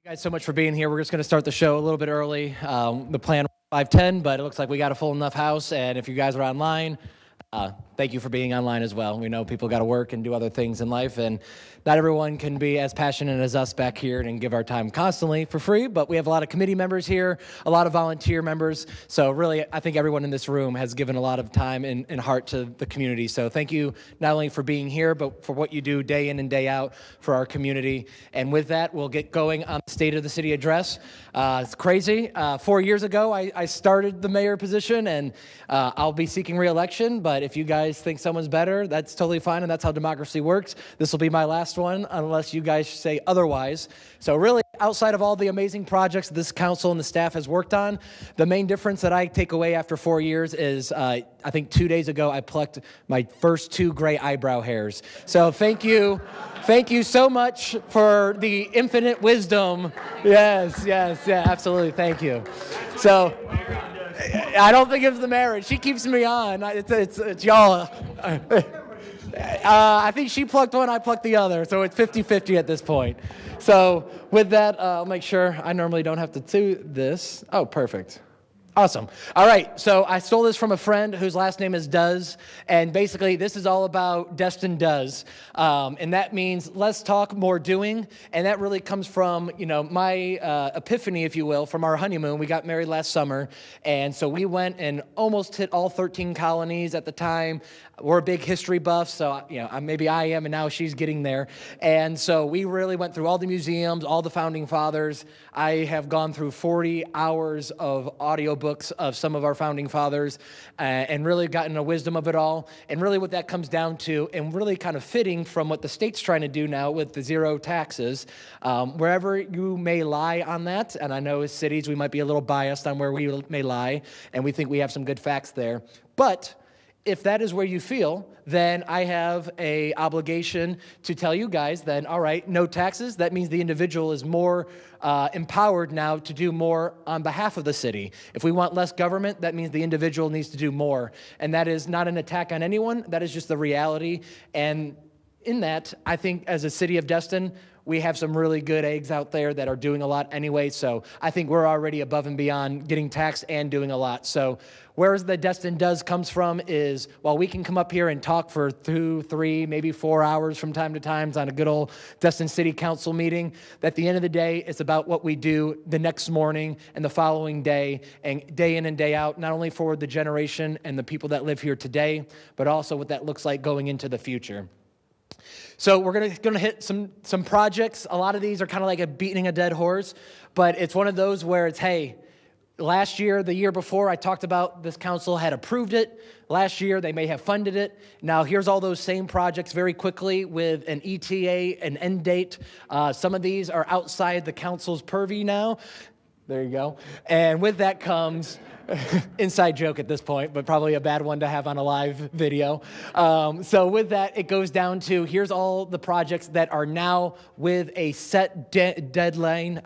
Guys, so much for being here. We're just going to start the show a little bit early. The plan was 5:10, but it looks like we got a full enough house. And if you guys are online, thank you for being online as well. We know people got to work and do other things in life, and not everyone can be as passionate as us back here and give our time constantly for free, but we have a lot of committee members here, a lot of volunteer members. So really, I think everyone in this room has given a lot of time and heart to the community. So thank you not only for being here, but for what you do day in and day out for our community. And with that, we'll get going on the State of the City address. It's crazy. 4 years ago, I started the mayor position, and I'll be seeking re-election, but if you guys think someone's better, that's totally fine, and that's how democracy works. This will be my last one, unless you guys say otherwise. So really, outside of all the amazing projects this council and the staff has worked on, the main difference that I take away after 4 years is I think 2 days ago, I plucked my first 2 gray eyebrow hairs. So thank you. Thank you so much for the infinite wisdom. Yes, absolutely. Thank you. So I don't think it's the marriage. She keeps me on. It's y'all. I think she plucked one, I plucked the other, so it's 50-50 at this point. So with that, I'll make sure I normally don't have to do this. Oh, perfect. Awesome. All right, so I stole this from a friend whose last name is Does, and basically this is all about Destin Does, and that means less talk, more doing, and that really comes from, my epiphany, if you will, from our honeymoon. We got married last summer, and so we went and almost hit all 13 colonies at the time. We're a big history buff, so maybe I am, and now she's getting there. And so we really went through all the museums, all the founding fathers. I have gone through 40 hours of audiobooks of some of our founding fathers, and really gotten a wisdom of it all. And really what that comes down to, and really kind of fitting from what the state's trying to do now with the zero taxes, wherever you may lie on that, and I know as cities we might be a little biased on where we may lie, and we think we have some good facts there, but if that is where you feel, then I have an obligation to tell you guys then, all right, no taxes. That means the individual is more empowered now to do more on behalf of the city. If we want less government, that means the individual needs to do more. And that is not an attack on anyone. That is just the reality. And in that, I think as a city of Destin, we have some really good eggs out there that are doing a lot anyway. So I think we're already above and beyond getting taxed and doing a lot. So where the Destin Does comes from is, while we can come up here and talk for 2, 3, maybe 4 hours from time to time on a good old Destin City Council meeting, at the end of the day, it's about what we do the next morning and the following day, and day in and day out, not only for the generation and the people that live here today, but also what that looks like going into the future. So we're gonna hit some projects. A lot of these are kind of like beating a dead horse, but it's one of those where it's, hey, last year, the year before, I talked about this council had approved it. Last year, they may have funded it. Now, here's all those same projects very quickly with an ETA, an end date. Some of these are outside the council's purview now. There you go. And with that comes... inside joke at this point, but probably a bad one to have on a live video. So with that, it goes down to here's all the projects that are now with a set deadline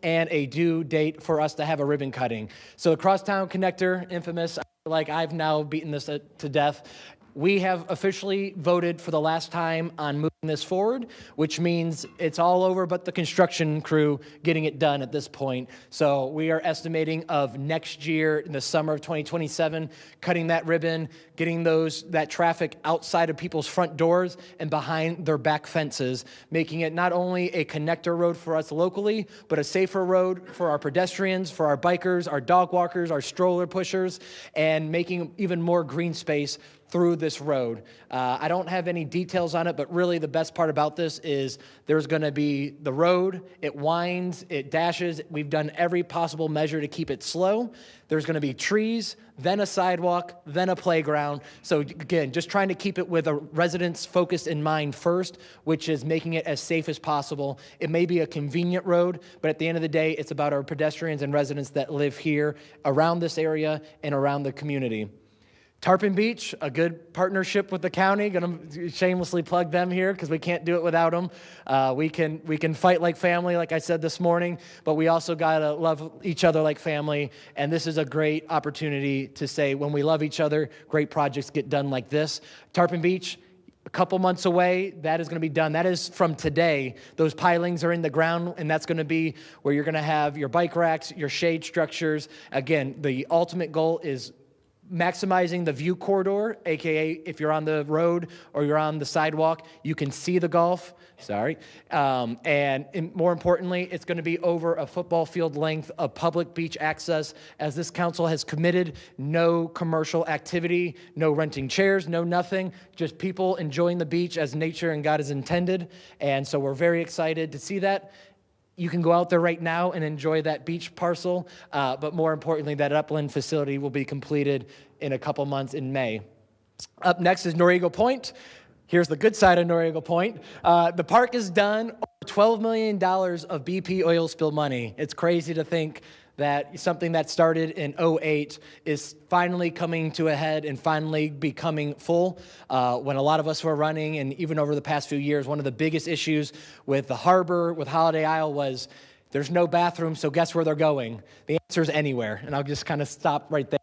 and a due date for us to have a ribbon cutting. So the Crosstown Connector, infamous, like I've now beaten this to death. We have officially voted for the last time on moving this forward, which means it's all over but the construction crew getting it done at this point. So we are estimating of next year, in the summer of 2027, cutting that ribbon, getting that traffic outside of people's front doors and behind their back fences, making it not only a connector road for us locally, but a safer road for our pedestrians, for our bikers, our dog walkers, our stroller pushers, and making even more green space through this road. I don't have any details on it, but really the best part about this is there's gonna be the road, it winds, it dashes. We've done every possible measure to keep it slow. There's gonna be trees, then a sidewalk, then a playground. So again, just trying to keep it with a residents focused in mind first, which is making it as safe as possible. It may be a convenient road, but at the end of the day, it's about our pedestrians and residents that live here around this area and around the community. Tarpon Beach, a good partnership with the county. Going to shamelessly plug them here because we can't do it without them. We can fight like family, like I said this morning, but we also got to love each other like family. And this is a great opportunity to say when we love each other, great projects get done like this. Tarpon Beach, couple months away, that is going to be done. That is from today. Those pilings are in the ground, and that's going to be where you're going to have your bike racks, your shade structures. Again, the ultimate goal is maximizing the view corridor, aka if you're on the road or you're on the sidewalk, you can see the golf. And more importantly, it's going to be over a football field length of public beach access. As this council has committed, no commercial activity, no renting chairs, no nothing, just people enjoying the beach as nature and God has intended. And so we're very excited to see that. You can go out there right now and enjoy that beach parcel, but more importantly, that upland facility will be completed in a couple months in May. Up next is Noriega Point. Here's the good side of Noriega Point. The park is done. Over $12 million of BP oil spill money. It's crazy to think that something that started in 2008 is finally coming to a head and finally becoming full. When a lot of us were running, and even over the past few years, one of the biggest issues with the harbor, with Holiday Isle, was there's no bathroom, so guess where they're going? The answer is anywhere, and I'll just kind of stop right there.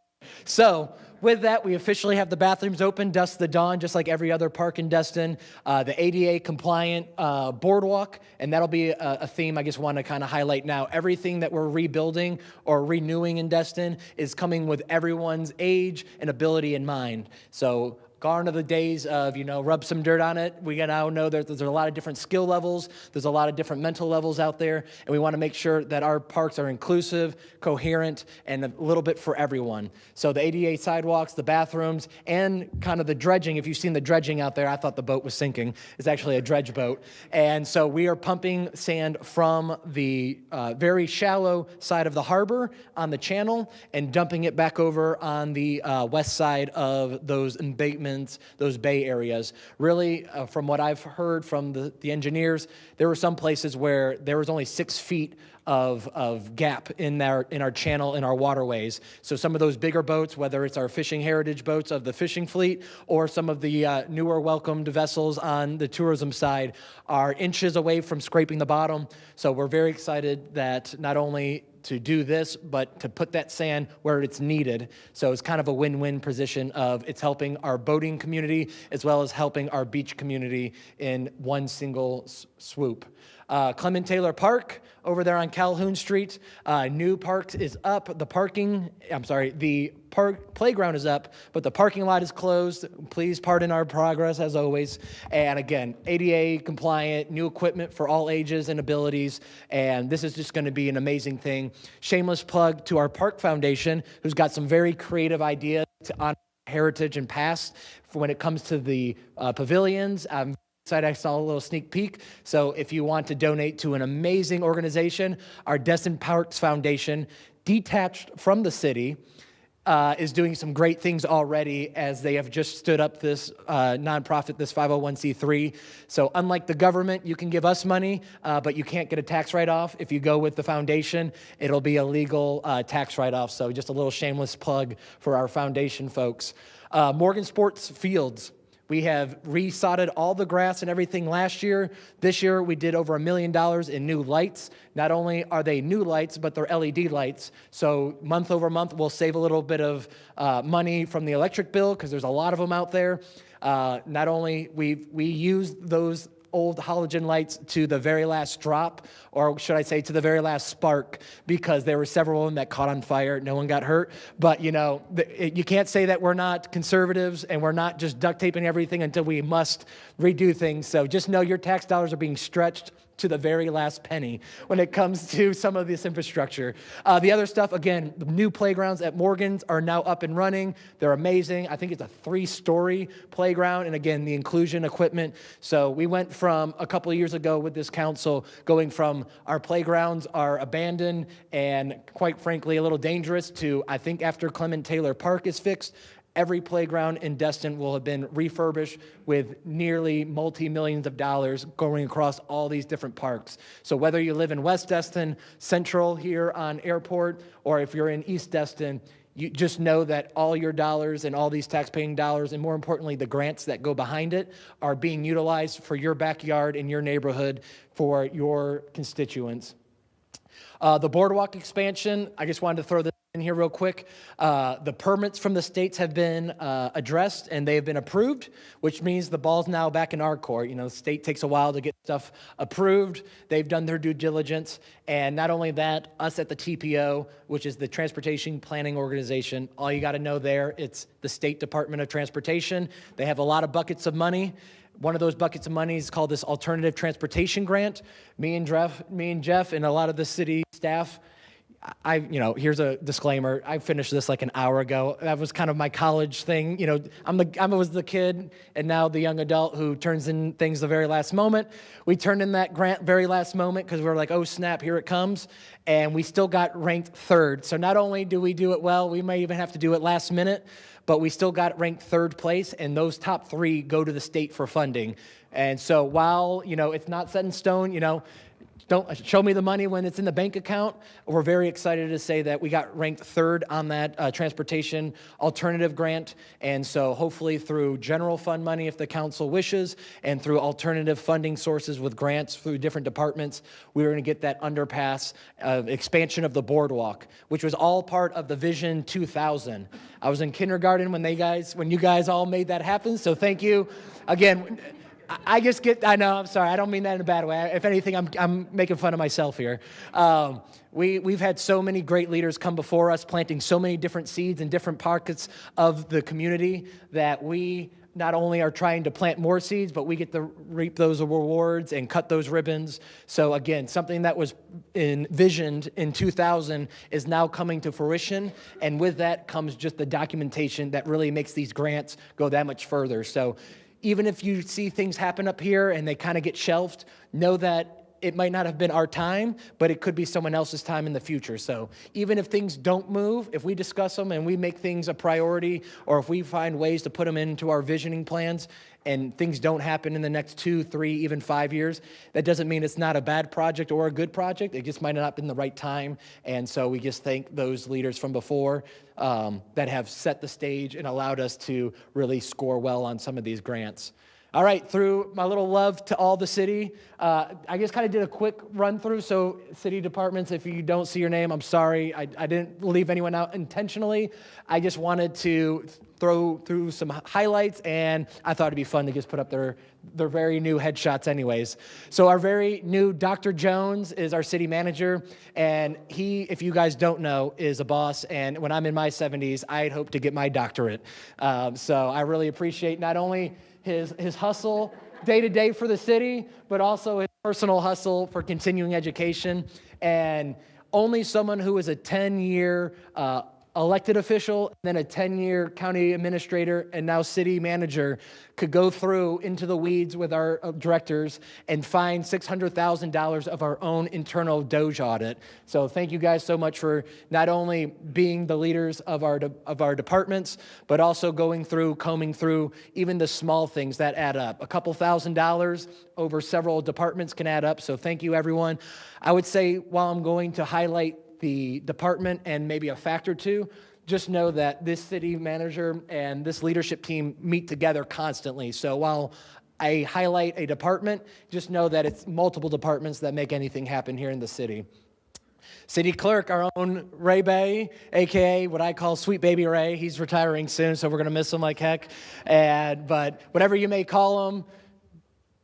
So with that, we officially have the bathrooms open, dusk the dawn, just like every other park in Destin. The ADA compliant boardwalk, and that'll be a theme I just want to kind of highlight now. Everything that we're rebuilding or renewing in Destin is coming with everyone's age and ability in mind. So gone are the days of, rub some dirt on it. We now know that there's a lot of different skill levels. There's a lot of different mental levels out there. And we want to make sure that our parks are inclusive, coherent, and a little bit for everyone. So the ADA sidewalks, the bathrooms, and kind of the dredging. If you've seen the dredging out there, I thought the boat was sinking. It's actually a dredge boat. And so we are pumping sand from the very shallow side of the harbor on the channel and dumping it back over on the west side of those embankments, those bay areas. Really, from what I've heard from the engineers, there were some places where there was only 6 feet of gap in our channel, in our waterways. So some of those bigger boats, whether it's our fishing heritage boats of the fishing fleet or some of the newer welcomed vessels on the tourism side, are inches away from scraping the bottom. So we're very excited that not only to do this, but to put that sand where it's needed. So it's kind of a win-win position of it's helping our boating community as well as helping our beach community in one single swoop. Clement Taylor Park over there on Calhoun Street. New park is up. The playground is up, but the parking lot is closed. Please pardon our progress as always. And again, ADA compliant, new equipment for all ages and abilities. And this is just going to be an amazing thing. Shameless plug to our Park Foundation, who's got some very creative ideas to honor heritage and past when it comes to the pavilions. I saw a little sneak peek. So if you want to donate to an amazing organization, our Destin Parks Foundation, detached from the city, is doing some great things already, as they have just stood up this nonprofit, this 501c3. So unlike the government, you can give us money, but you can't get a tax write-off. If you go with the foundation, it'll be a legal tax write-off. So just a little shameless plug for our foundation folks. Morgan Sports Fields. We have resodded all the grass and everything last year. This year, we did over $1 million in new lights. Not only are they new lights, but they're LED lights. So month over month, we'll save a little bit of money from the electric bill because there's a lot of them out there. Not only we use those old halogen lights to the very last drop, or should I say to the very last spark, because there were several of them that caught on fire. No one got hurt. But, you can't say that we're not conservatives and we're not just duct taping everything until we must redo things. So just know your tax dollars are being stretched to the very last penny when it comes to some of this infrastructure. The other stuff, again, the new playgrounds at Morgan's are now up and running. They're amazing. I think it's a 3-story playground, and again, the inclusion equipment. So we went from a couple of years ago with this council going from our playgrounds are abandoned and quite frankly a little dangerous to, I think after Clement Taylor Park is fixed, every playground in Destin will have been refurbished with nearly multi-millions of dollars going across all these different parks. So whether you live in West Destin, Central here on Airport, or if you're in East Destin, you just know that all your dollars and all these taxpaying dollars, and more importantly, the grants that go behind it, are being utilized for your backyard in your neighborhood for your constituents. The boardwalk expansion, I just wanted to throw this in here real quick. The permits from the states have been addressed and they have been approved, which means the ball's now back in our court. You know, the state takes a while to get stuff approved. They've done their due diligence. And not only that, us at the TPO, which is the Transportation Planning Organization, all you got to know there, it's the State Department of Transportation. They have a lot of buckets of money. One of those buckets of money is called this Alternative Transportation Grant. Me and Jeff and a lot of the city staff, here's a disclaimer. I finished this like an hour ago. That was kind of my college thing. You know, I was the kid and now the young adult who turns in things the very last moment. We turned in that grant very last moment because we were like, oh snap, here it comes. And we still got ranked third. So not only do we do it well, we may even have to do it last minute, but we still got ranked third place, and those top three go to the state for funding. And so while, it's not set in stone, don't show me the money when it's in the bank account. We're very excited to say that we got ranked third on that transportation alternative grant. And so hopefully through general fund money, if the council wishes, and through alternative funding sources with grants through different departments, we're going to get that underpass expansion of the boardwalk, which was all part of the Vision 2000. I was in kindergarten when you guys all made that happen. So thank you again. I know, I'm sorry, I don't mean that in a bad way. If anything, I'm making fun of myself here. We've had so many great leaders come before us, planting so many different seeds in different pockets of the community that we not only are trying to plant more seeds, but we get to reap those rewards and cut those ribbons. So again, something that was envisioned in 2000 is now coming to fruition. And with that comes just the documentation that really makes these grants go that much further. So even if you see things happen up here and they kind of get shelved, know that it might not have been our time, but it could be someone else's time in the future. So even if things don't move, if we discuss them and we make things a priority, or if we find ways to put them into our visioning plans and things don't happen in the next 2, 3, even 5 years, that doesn't mean it's not a bad project or a good project. It just might not have been the right time. And so we just thank those leaders from before that have set the stage and allowed us to really score well on some of these grants. All right, through my little love to all the city, I just kind of did a quick run through. So city departments, if you don't see your name, I'm sorry. I didn't leave anyone out intentionally. I just wanted to throw through some highlights, and I thought it'd be fun to just put up their very new headshots anyways. So our very new Dr. Jones is our city manager, and he, if you guys don't know, is a boss. And when I'm in my 70s, I'd hope to get my doctorate. So I really appreciate not only his hustle day to day for the city, but also his personal hustle for continuing education. And only someone who is a 10-year elected official, and then a 10-year county administrator, and now city manager could go through into the weeds with our directors and find $600,000 of our own internal Doge audit. So thank you guys so much for not only being the leaders of our departments, but also going through, combing through even the small things that add up. A couple $1,000s over several departments can add up. So thank you, everyone. I would say while I'm going to highlight the department and maybe a fact or two, just know that this city manager and this leadership team meet together constantly. So while I highlight a department, just know that it's multiple departments that make anything happen here in the city. City clerk, our own Ray Bay, a.k.a. what I call Sweet Baby Ray. He's retiring soon, so we're going to miss him like heck. But whatever you may call him,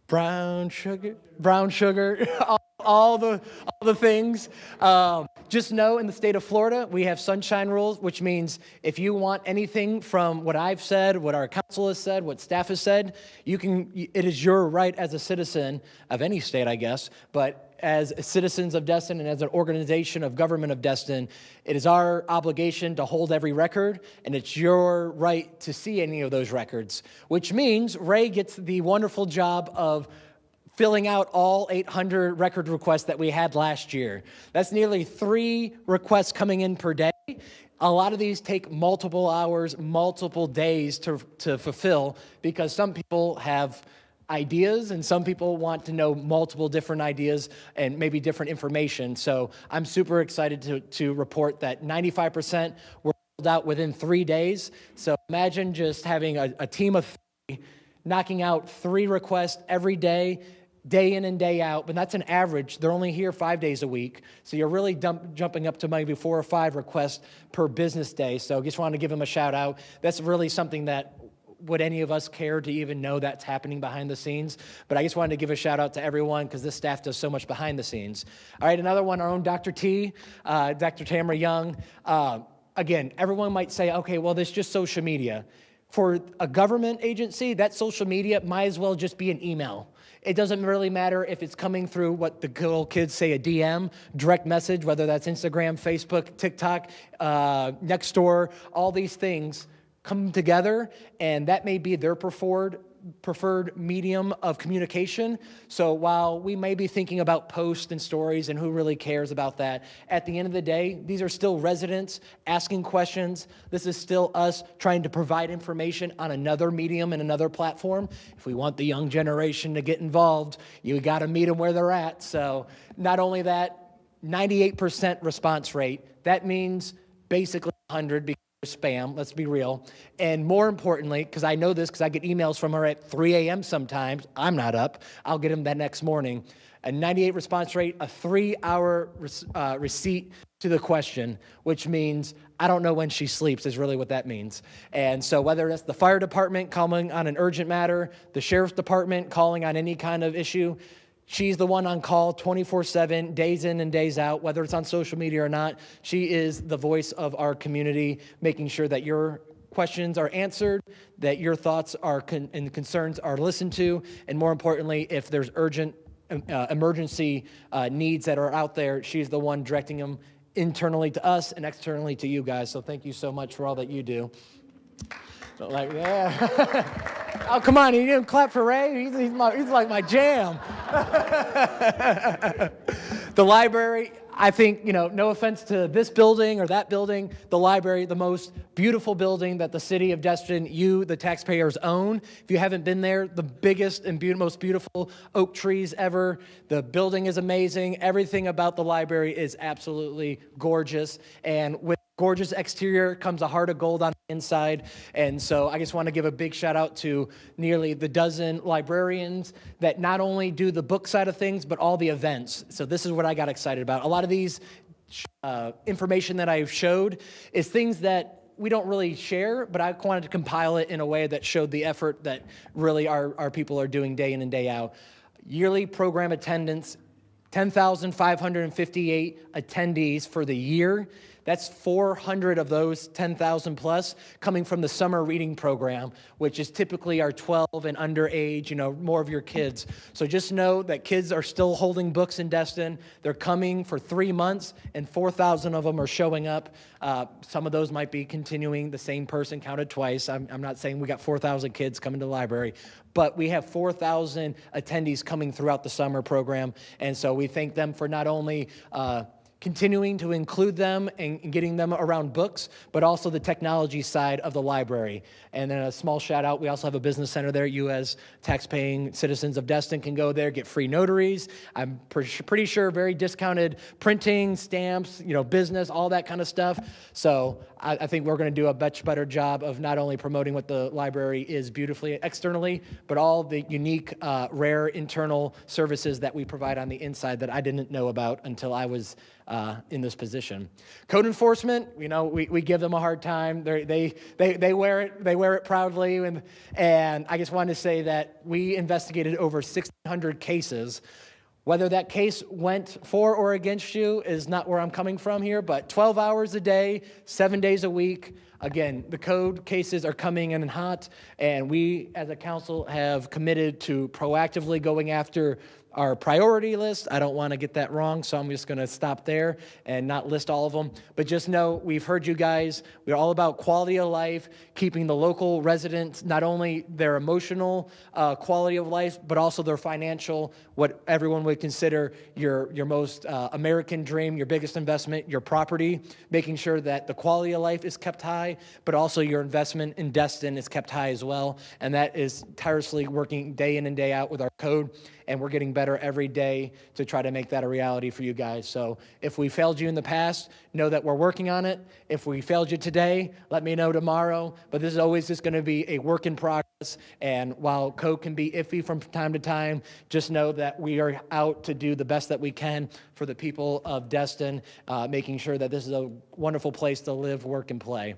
brown sugar, all the things. Just know in the state of Florida, we have sunshine rules, which means if you want anything from what I've said, what our council has said, what staff has said, it is your right as a citizen of any state, I guess, but as citizens of Destin and as an organization of government of Destin, it is our obligation to hold every record, and it's your right to see any of those records, which means Ray gets the wonderful job of filling out all 800 record requests that we had last year. That's nearly 3 requests coming in per day. A lot of these take multiple hours, multiple days to fulfill, because some people have ideas and some people want to know multiple different ideas and maybe different information. So I'm super excited to report that 95% were filled out within 3 days. So imagine just having a team of 3 knocking out 3 requests every day. day in and day out, but that's an average. They're only here 5 days a week. So you're really jumping up to maybe 4 or 5 requests per business day. So I just wanted to give them a shout out. That's really something that would any of us care to even know that's happening behind the scenes? But I just wanted to give a shout out to everyone because this staff does so much behind the scenes. All right, another one, our own Dr. T, Dr. Tamara Young. Again, everyone might say, okay, well, this is just social media. For a government agency, that social media might as well just be an email. It doesn't really matter if it's coming through what the good old kids say, a DM, direct message, whether that's Instagram, Facebook, TikTok, Nextdoor, all these things come together, and that may be their preferred medium of communication. So while we may be thinking about posts and stories and who really cares about that, at the end of the day, these are still residents asking questions. This is still us trying to provide information on another medium and another platform. If we want the young generation to get involved, you got to meet them where they're at. So not only that, 98% response rate. That means basically 100 because spam, let's be real. And more importantly, because I know this because I get emails from her at 3 a.m. sometimes, I'm not up, I'll get them that next morning. A 98 response rate, a 3-hour receipt to the question, which means I don't know when she sleeps is really what that means. And so whether that's the fire department calling on an urgent matter, the sheriff's department calling on any kind of issue, she's the one on call 24/7, days in and days out, whether it's on social media or not. She is the voice of our community, making sure that your questions are answered, that your thoughts and concerns are listened to, and more importantly, if there's urgent emergency needs that are out there, she's the one directing them internally to us and externally to you guys. So thank you so much for all that you do. So like, yeah. Oh, come on, you didn't clap for Ray? He's like my jam. The library, I think, no offense to this building or that building, the library, the most beautiful building that the city of Destin, you, the taxpayers, own. If you haven't been there, the biggest and most beautiful oak trees ever. The building is amazing. Everything about the library is absolutely gorgeous. And with gorgeous exterior comes a heart of gold on the inside. And so I just want to give a big shout out to nearly the dozen librarians that not only do the book side of things, but all the events. So this is what I got excited about. A lot of these information that I've showed is things that we don't really share, but I wanted to compile it in a way that showed the effort that really our people are doing day in and day out. Yearly program attendance, 10,558 attendees for the year. That's 400 of those 10,000 plus coming from the summer reading program, which is typically our 12 and under age, more of your kids. So just know that kids are still holding books in Destin. They're coming for 3 months, and 4,000 of them are showing up. Some of those might be continuing, the same person counted twice. I'm not saying we got 4,000 kids coming to the library, but we have 4,000 attendees coming throughout the summer program. And so we thank them for not only continuing to include them and getting them around books, but also the technology side of the library. And then a small shout out, we also have a business center there. You as tax-paying citizens of Destin can go there, get free notaries. I'm pretty sure very discounted printing, stamps, business, all that kind of stuff. So I think we're going to do a much better job of not only promoting what the library is beautifully externally, but all the unique, rare internal services that we provide on the inside that I didn't know about until I was in this position. Code enforcement, we give them a hard time. They wear it proudly, and I just wanted to say that we investigated over 1,600 cases. Whether that case went for or against you is not where I'm coming from here, but 12 hours a day, 7 days a week. Again, the code cases are coming in hot, and we as a council have committed to proactively going after our priority list. I don't want to get that wrong, so I'm just going to stop there and not list all of them. But just know we've heard you guys. We're all about quality of life, keeping the local residents, not only their emotional quality of life, but also their financial, what everyone would consider your most American dream, your biggest investment, your property, making sure that the quality of life is kept high, but also your investment in Destin is kept high as well. And that is tirelessly working day in and day out with our code. and we're getting better every day to try to make that a reality for you guys. So if we failed you in the past, know that we're working on it. If we failed you today, let me know tomorrow. But this is always just going to be a work in progress. And while code can be iffy from time to time, just know that we are out to do the best that we can for the people of Destin, making sure that this is a wonderful place to live, work, and play.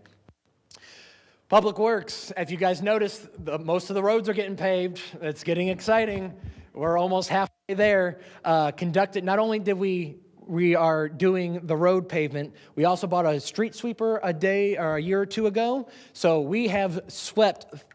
Public Works, if you guys noticed, most of the roads are getting paved. It's getting exciting. We're almost halfway there. Not only did we are doing the road pavement, we also bought a street sweeper a year or two ago. So we have swept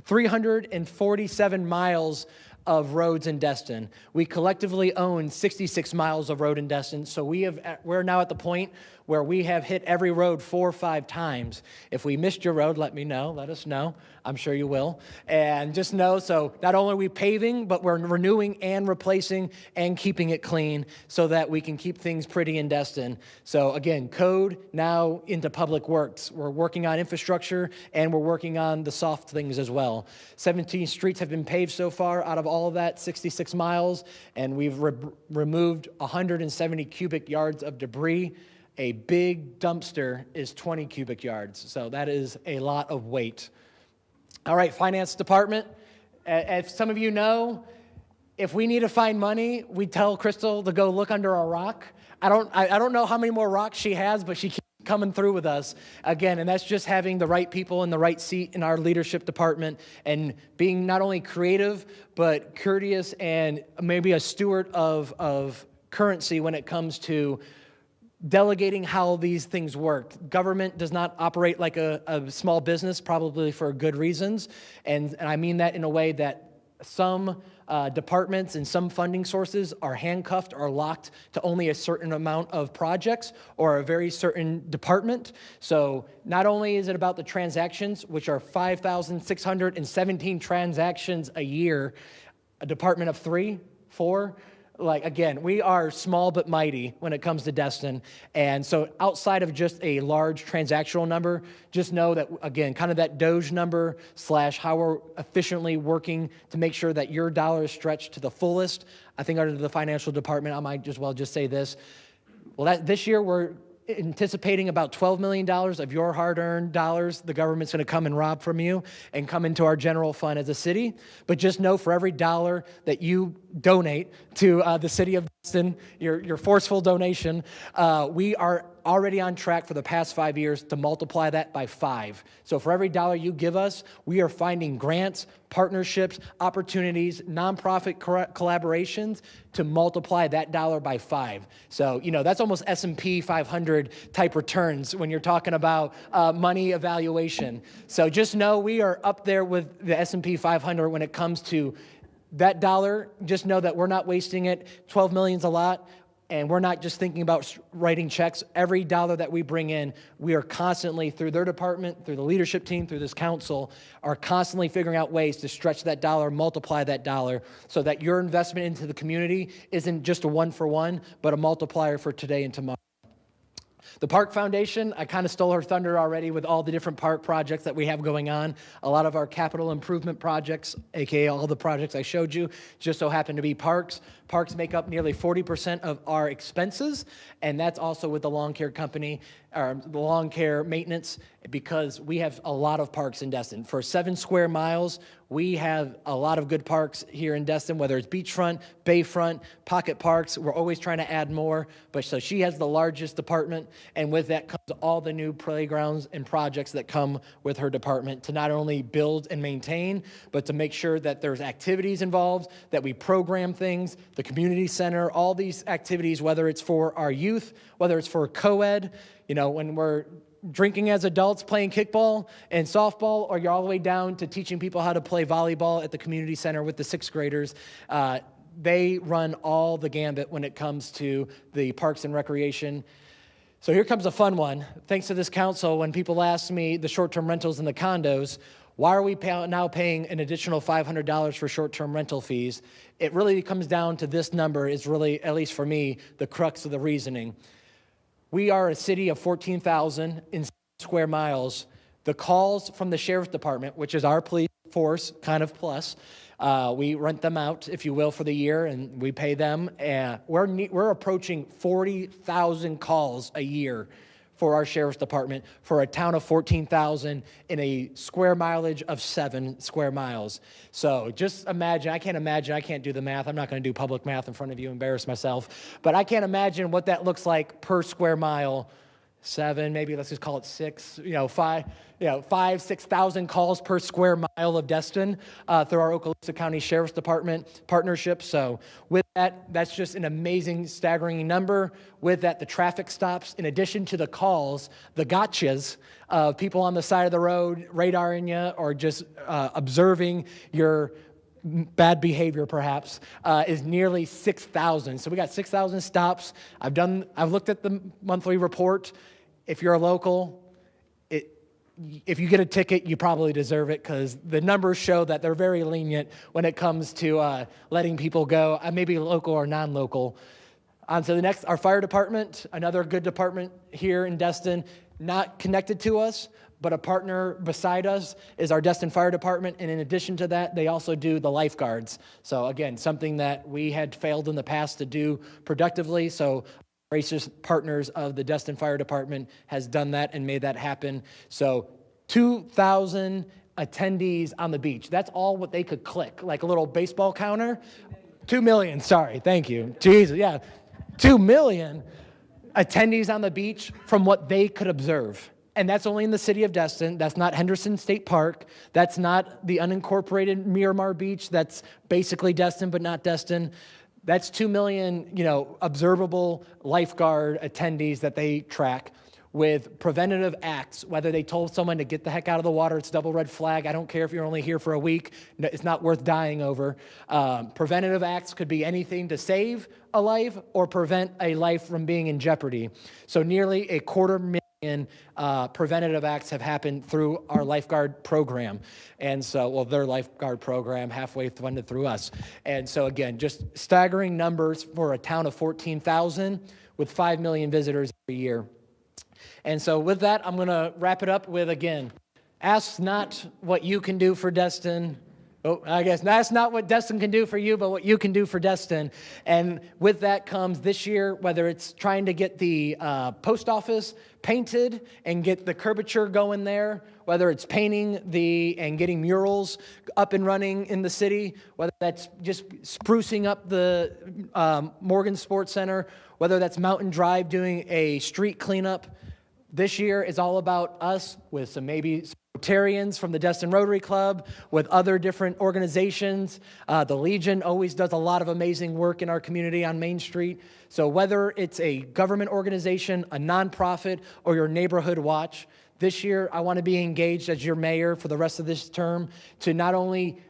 347 miles of roads in Destin. We collectively own 66 miles of road in Destin, so we're now at the point where we have hit every road 4 or 5 times. If we missed your road, let us know. I'm sure you will. And just know, so not only are we paving, but we're renewing and replacing and keeping it clean so that we can keep things pretty in Destin. So again, code now into Public Works. We're working on infrastructure and we're working on the soft things as well. 17 streets have been paved so far out of all of that, 66 miles, and we've removed 170 cubic yards of debris. A big dumpster is 20 cubic yards, so that is a lot of weight. All right, finance department. As some of you know, if we need to find money, we tell Crystal to go look under a rock. I don't know how many more rocks she has, but she keeps coming through with us again, and that's just having the right people in the right seat in our leadership department and being not only creative but courteous and maybe a steward of currency when it comes to delegating how these things work. Government does not operate like a small business, probably for good reasons. And I mean that in a way that some departments and some funding sources are handcuffed or locked to only a certain amount of projects or a very certain department. So not only is it about the transactions, which are 5,617 transactions a year, a department of 3, 4, again, we are small but mighty when it comes to Destin. And so outside of just a large transactional number, just know that, again, kind of that Doge number / how we're efficiently working to make sure that your dollar is stretched to the fullest. I think under the financial department, I might just say this. Well, this year we're anticipating about $12 million of your hard-earned dollars the government's going to come and rob from you and come into our general fund as a city. But just know for every dollar that you donate to the city of Destin, your forceful donation, we are already on track for the past 5 years to multiply that by 5. So for every dollar you give us, we are finding grants, partnerships, opportunities, nonprofit collaborations to multiply that dollar by 5. So, that's almost S&P 500 type returns when you're talking about money evaluation. So just know we are up there with the S&P 500 when it comes to that dollar. Just know that we're not wasting it. 12 million's a lot. And we're not just thinking about writing checks. Every dollar that we bring in, we are constantly, through their department, through the leadership team, through this council, are constantly figuring out ways to stretch that dollar, multiply that dollar, so that your investment into the community isn't just a one-for-one, but a multiplier for today and tomorrow. The Park Foundation, I kind of stole her thunder already with all the different park projects that we have going on. A lot of our capital improvement projects, aka all the projects I showed you, just so happen to be parks. Parks make up nearly 40% of our expenses, and that's also with the lawn care company, or the lawn care maintenance, because we have a lot of parks in Destin. For 7 square miles, we have a lot of good parks here in Destin, whether it's beachfront, bayfront, pocket parks. We're always trying to add more, but so she has the largest department, and with that comes all the new playgrounds and projects that come with her department to not only build and maintain, but to make sure that there's activities involved, that we program things, the community center, all these activities, whether it's for our youth, whether it's for co-ed, when we're drinking as adults, playing kickball and softball, or you're all the way down to teaching people how to play volleyball at the community center with the 6th graders. They run all the gambit when it comes to the parks and recreation. So here comes a fun one. Thanks to this council, when people ask me the short-term rentals and the condos, why are we now paying an additional $500 for short-term rental fees? It really comes down to this number is really, at least for me, the crux of the reasoning. We are a city of 14,000 in square miles. The calls from the sheriff's department, which is our police, force, kind of plus. We rent them out, if you will, for the year, and we pay them. We're approaching 40,000 calls a year for our sheriff's department for a town of 14,000 in a square mileage of 7 square miles. So just imagine, I can't do the math. I'm not going to do public math in front of you, embarrass myself. But I can't imagine what that looks like per square mile. 7, maybe let's just call it 6, 5, 6,000 calls per square mile of Destin through our Okaloosa County Sheriff's Department partnership. So with that, that's just an amazing, staggering number. With that, the traffic stops, in addition to the calls, the gotchas of people on the side of the road radaring you or just observing your bad behavior perhaps, is nearly 6,000. So we got 6,000 stops. I've looked at the monthly report. If you're a local, if you get a ticket, you probably deserve it because the numbers show that they're very lenient when it comes to letting people go, maybe local or non-local. On to the next, our fire department, another good department here in Destin, not connected to us, but a partner beside us is our Destin Fire Department, and in addition to that, they also do the lifeguards. So again, something that we had failed in the past to do productively, so gracious partners of the Destin Fire Department has done that and made that happen. So 2,000 attendees on the beach. That's all what they could click, like a little baseball counter. 2 million, sorry, thank you. Jesus, yeah. 2 million attendees on the beach from what they could observe. And that's only in the city of Destin. That's not Henderson State Park. That's not the unincorporated Miramar Beach. That's basically Destin, but not Destin. That's 2 million, observable lifeguard attendees that they track with preventative acts, whether they told someone to get the heck out of the water, it's double red flag. I don't care if you're only here for a week. It's not worth dying over. Preventative acts could be anything to save a life or prevent a life from being in jeopardy. So nearly 250,000 preventative acts have happened through our lifeguard program. And so, their lifeguard program halfway funded through us. And so again, just staggering numbers for a town of 14,000 with 5 million visitors every year. And so with that, I'm going to wrap it up with, again, ask not what you can do for Destin. I guess that's not what Destin can do for you, but what you can do for Destin. And with that comes this year, whether it's trying to get the post office painted and get the curvature going there, whether it's painting and getting murals up and running in the city, whether that's just sprucing up the Morgan Sports Center, whether that's Mountain Drive doing a street cleanup. This year is all about us with some Rotarians from the Destin Rotary Club, with other different organizations. The Legion always does a lot of amazing work in our community on Main Street. So whether it's a government organization, a nonprofit, or your neighborhood watch, this year I want to be engaged as your mayor for the rest of this term to not only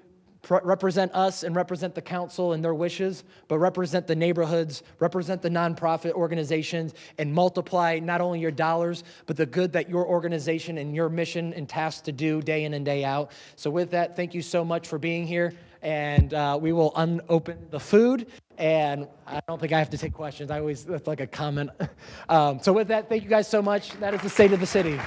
represent us and represent the council and their wishes, but represent the neighborhoods, represent the nonprofit organizations, and multiply not only your dollars, but the good that your organization and your mission and tasked to do day in and day out. So with that, thank you so much for being here, and we will unopen the food, and I don't think I have to take questions. That's like a comment. So with that, thank you guys so much. That is the state of the city.